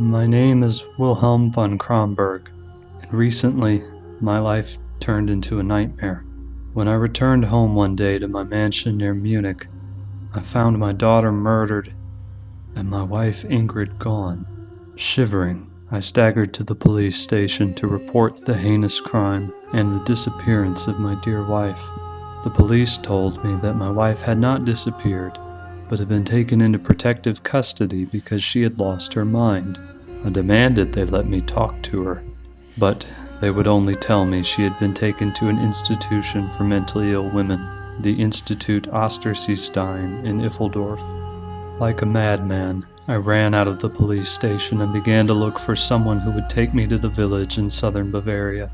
My name is Wilhelm von Kronberg, and recently my life turned into a nightmare. When I returned home one day to my mansion near Munich, I found my daughter murdered and my wife Ingrid gone. Shivering, I staggered to the police station to report the heinous crime and the disappearance of my dear wife. The police told me that my wife had not disappeared, but had been taken into protective custody because she had lost her mind. I demanded they let me talk to her, but they would only tell me she had been taken to an institution for mentally ill women, the Institut Osterseestein in Iffeldorf. Like a madman, I ran out of the police station and began to look for someone who would take me to the village in southern Bavaria.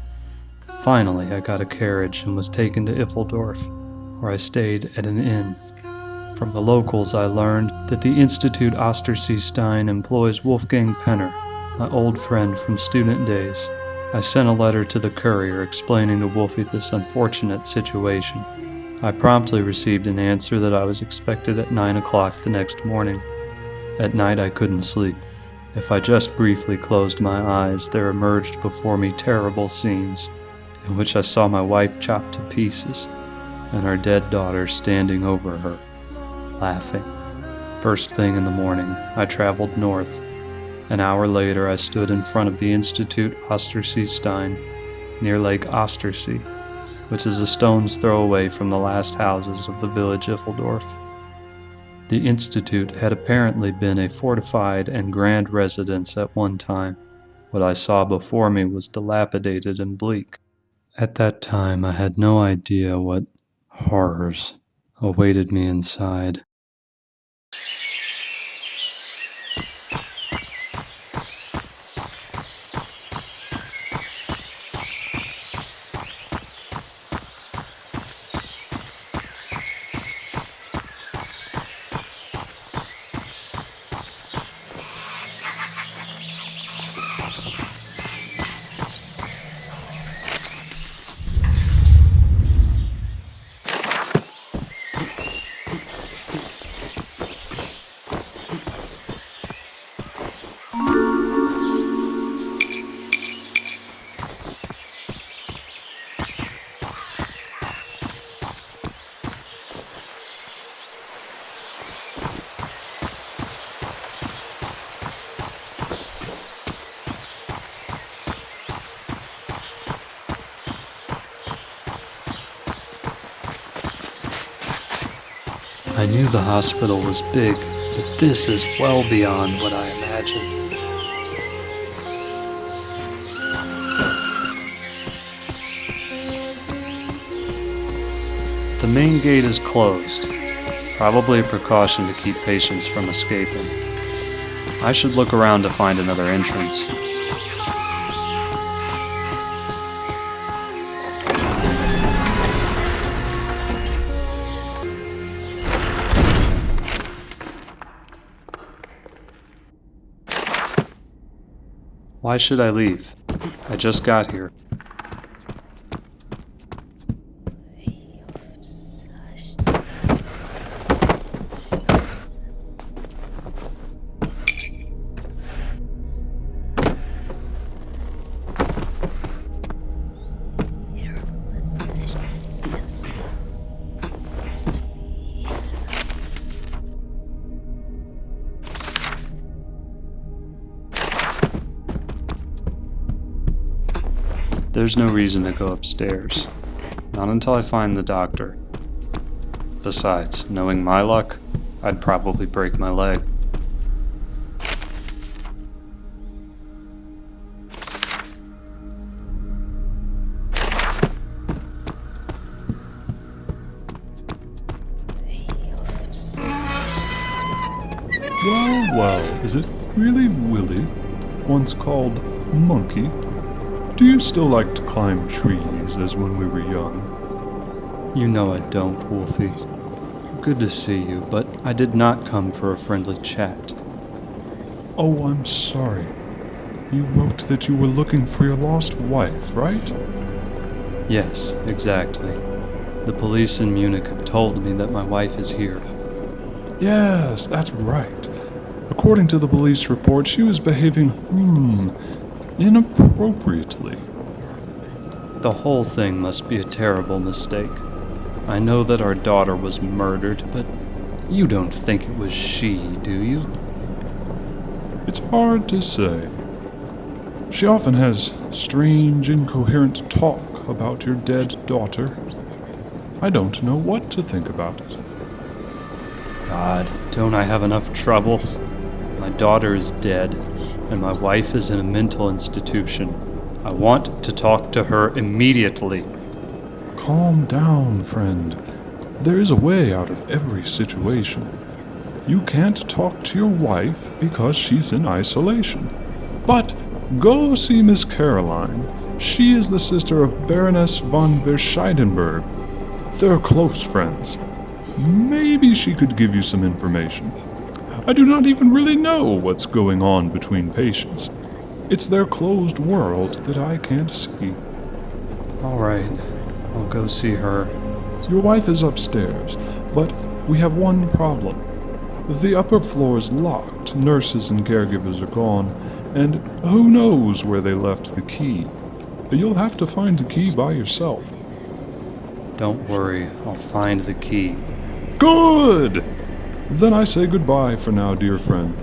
Finally, I got a carriage and was taken to Iffeldorf, where I stayed at an inn. From the locals, I learned that the Institut Osterseestein employs Wolfgang Penner, my old friend from student days. I sent a letter to the courier explaining to Wolfie this unfortunate situation. I promptly received an answer that I was expected at 9 o'clock the next morning. At night I couldn't sleep. If I just briefly closed my eyes, there emerged before me terrible scenes, in which I saw my wife chopped to pieces, and our dead daughter standing over her, laughing. First thing in the morning, I traveled north. An hour later, I stood in front of the Institut Osterseestein, near Lake Ostersee, which is a stone's throw away from the last houses of the village Iffeldorf. The institute had apparently been a fortified and grand residence at one time. What I saw before me was dilapidated and bleak. At that time, I had no idea what horrors awaited me inside. I knew the hospital was big, but this is well beyond what I imagined. The main gate is closed, probably a precaution to keep patients from escaping. I should look around to find another entrance. Why should I leave? I just got here. There's no reason to go upstairs. Not until I find the doctor. Besides, knowing my luck, I'd probably break my leg. Well, is it really Willie, once called Monkey? Do you still like to climb trees as when we were young? You know I don't, Wolfie. Good to see you, but I did not come for a friendly chat. Oh, I'm sorry. You wrote that you were looking for your lost wife, right? Yes, exactly. The police in Munich have told me that my wife is here. Yes, that's right. According to the police report, she was behaving, inappropriately. The whole thing must be a terrible mistake. I know that our daughter was murdered, but you don't think it was she, do you? It's hard to say. She often has strange, incoherent talk about your dead daughter. I don't know what to think about it. God, don't I have enough trouble? My daughter is dead, and my wife is in a mental institution. I want to talk to her immediately. Calm down, friend. There is a way out of every situation. You can't talk to your wife because she's in isolation. But go see Miss Caroline. She is the sister of Baroness von Verscheidenberg. They're close friends. Maybe she could give you some information. I do not even really know what's going on between patients. It's their closed world that I can't see. All right, I'll go see her. Your wife is upstairs, but we have one problem. The upper floor is locked, nurses and caregivers are gone, and who knows where they left the key. You'll have to find the key by yourself. Don't worry, I'll find the key. Good! Then I say goodbye for now, dear friend.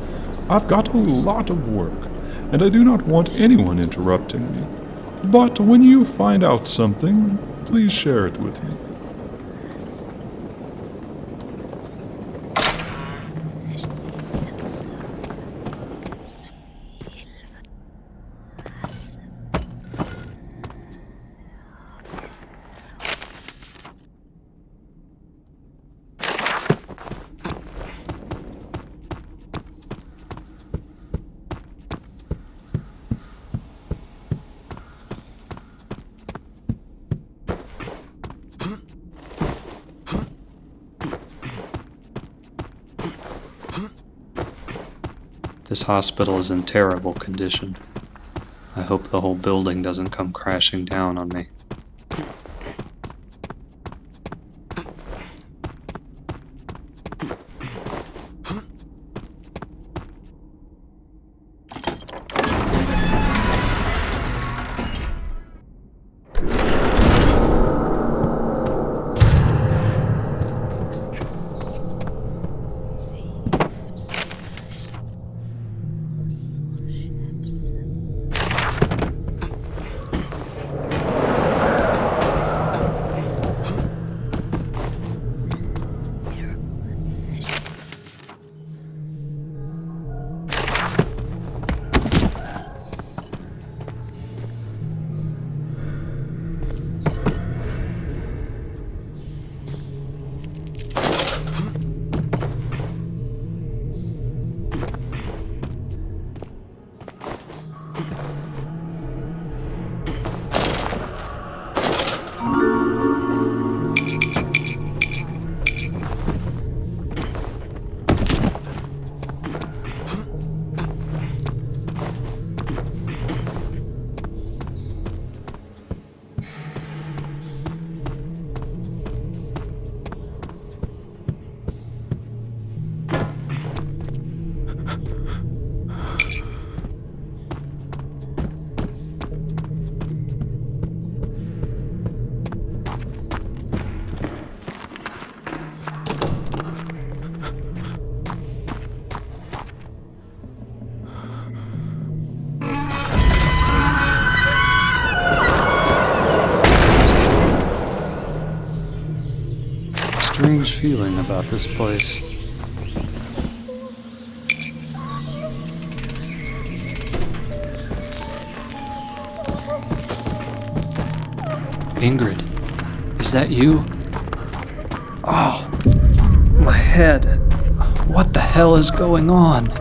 I've got a lot of work, and I do not want anyone interrupting me. But when you find out something, please share it with me. This hospital is in terrible condition. I hope the whole building doesn't come crashing down on me. Strange feeling about this place. Ingrid, is that you? Oh, my head. What the hell is going on?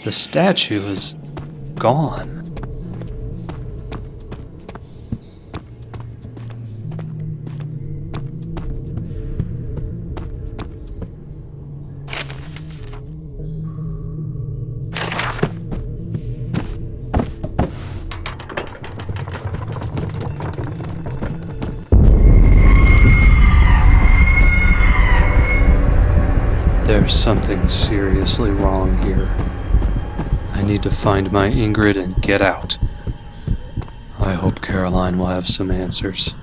The statue is gone. There's something seriously wrong here. I need to find my Ingrid and get out. I hope Caroline will have some answers.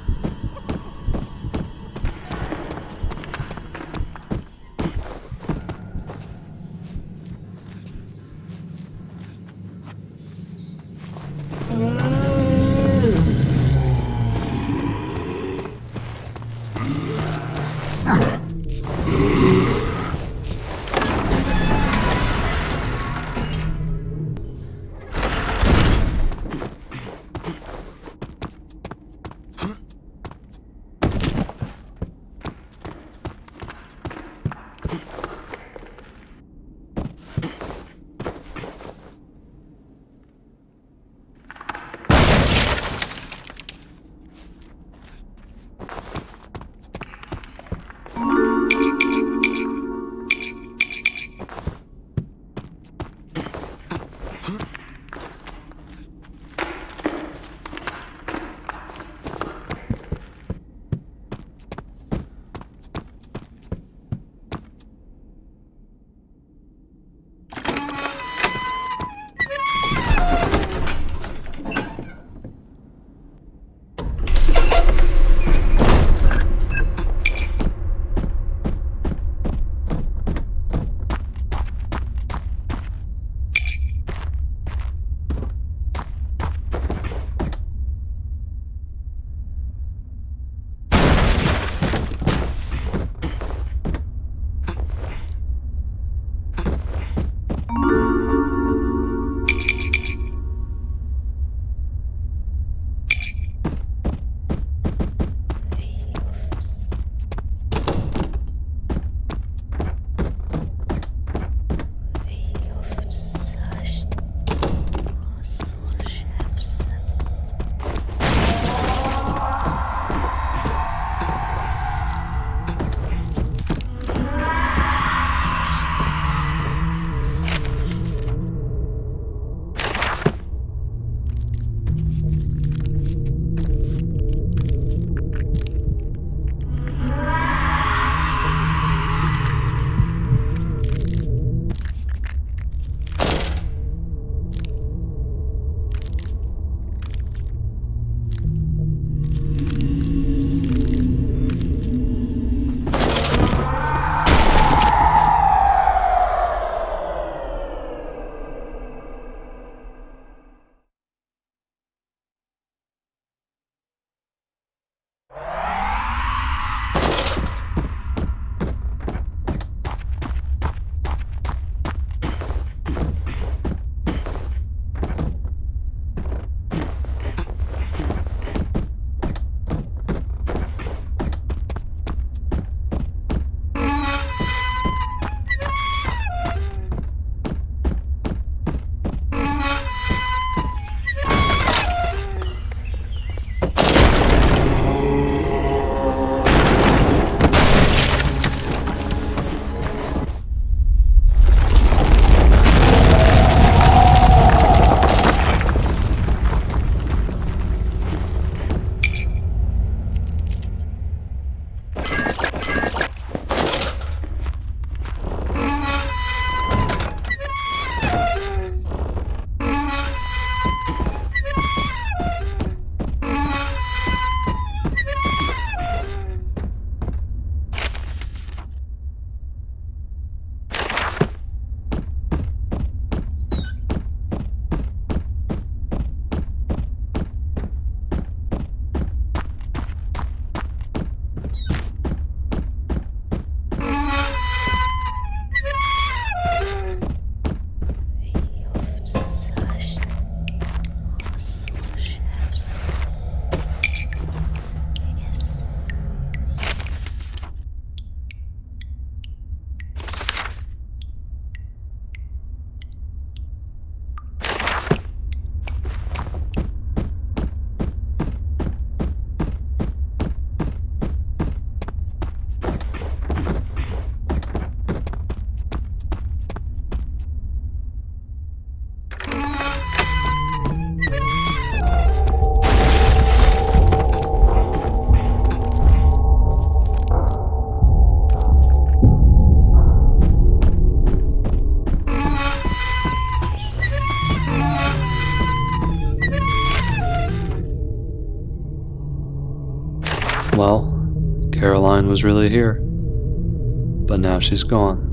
Well, Caroline was really here. But now she's gone.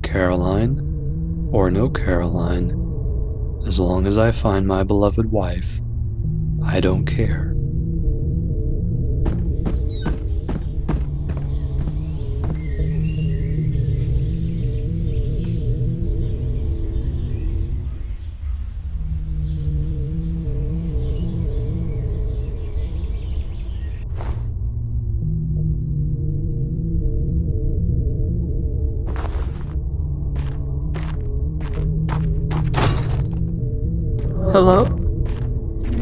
Caroline, or no Caroline, as long as I find my beloved wife, I don't care. Hello?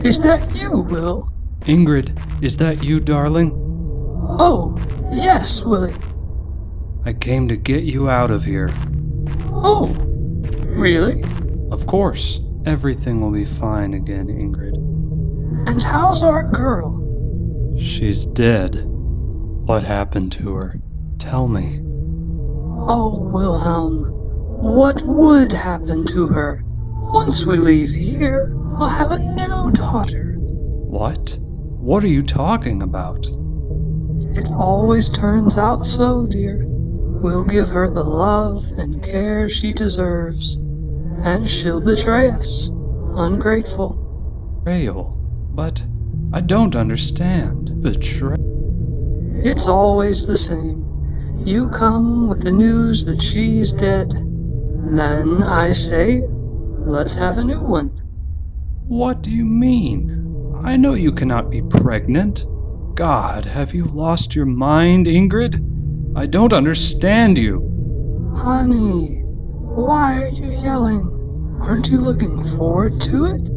Is that you, Will? Ingrid, is that you, darling? Oh, yes, Willie. I came to get you out of here. Oh, really? Of course. Everything will be fine again, Ingrid. And how's our girl? She's dead. What happened to her? Tell me. Oh, Wilhelm, what would happen to her? Once we leave here, we'll have a new daughter. What? What are you talking about? It always turns out so, dear. We'll give her the love and care she deserves, and she'll betray us. Ungrateful. Betrayal? But I don't understand. Betray? It's always the same. You come with the news that she's dead. Then I say, let's have a new one. What do you mean? I know you cannot be pregnant. God, have you lost your mind, Ingrid? I don't understand you. Honey, why are you yelling? Aren't you looking forward to it?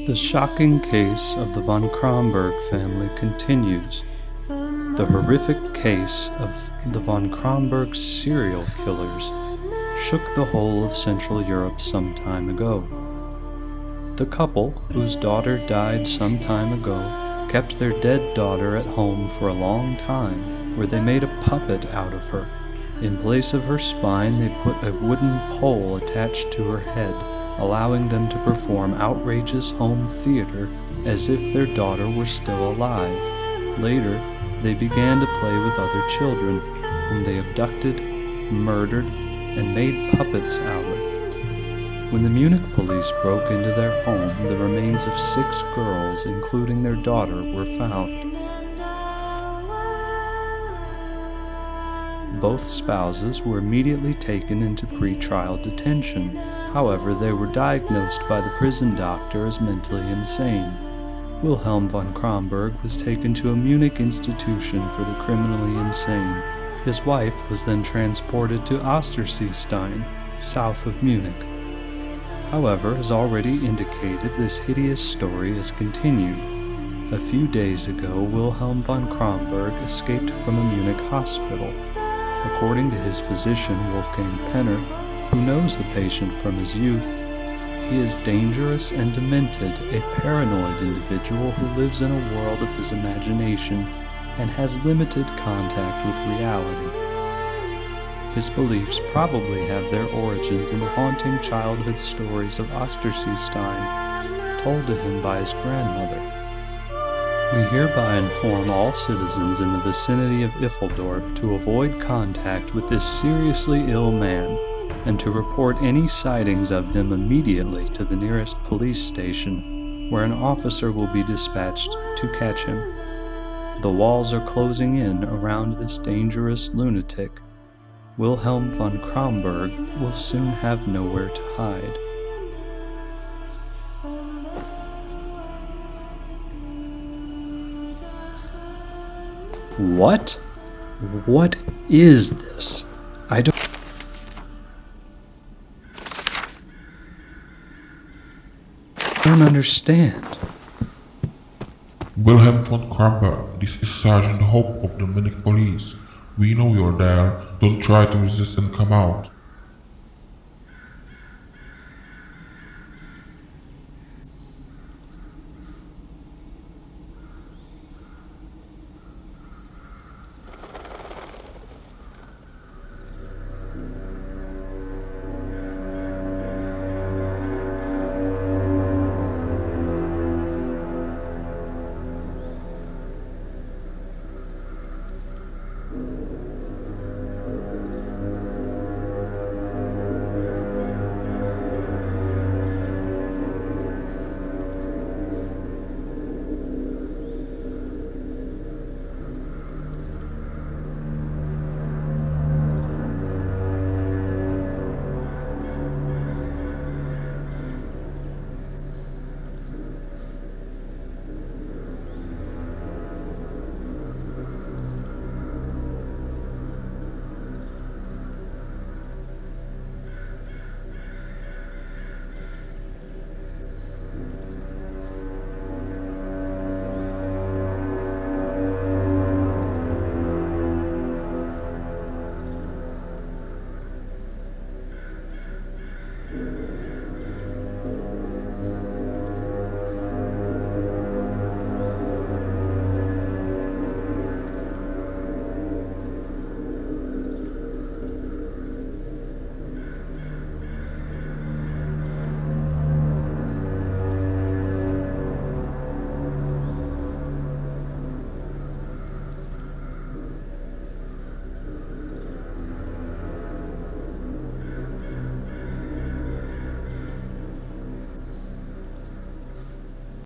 The shocking case of the von Kronberg family continues. The horrific case of the von Kronberg serial killers shook the whole of Central Europe some time ago. The couple, whose daughter died some time ago, kept their dead daughter at home for a long time, where they made a puppet out of her. In place of her spine, they put a wooden pole attached to her head, allowing them to perform outrageous home theater as if their daughter were still alive. Later, they began to play with other children, whom they abducted, murdered, and made puppets out of. When the Munich police broke into their home, the remains of 6 girls, including their daughter, were found. Both spouses were immediately taken into pre-trial detention. However, they were diagnosed by the prison doctor as mentally insane. Wilhelm von Kronberg was taken to a Munich institution for the criminally insane. His wife was then transported to Osterseestein, south of Munich. However, as already indicated, this hideous story has continued. A few days ago, Wilhelm von Kronberg escaped from a Munich hospital. According to his physician, Wolfgang Penner, who knows the patient from his youth, he is dangerous and demented, a paranoid individual who lives in a world of his imagination and has limited contact with reality. His beliefs probably have their origins in the haunting childhood stories of Osterseestein, told to him by his grandmother. We hereby inform all citizens in the vicinity of Iffeldorf to avoid contact with this seriously ill man, and to report any sightings of him immediately to the nearest police station, where an officer will be dispatched to catch him. The walls are closing in around this dangerous lunatic. Wilhelm von Kronberg will soon have nowhere to hide. What? What is this? I don't understand. Wilhelm von Kronberg, this is Sergeant Hope of the Munich Police. We know you're there. Don't try to resist and come out.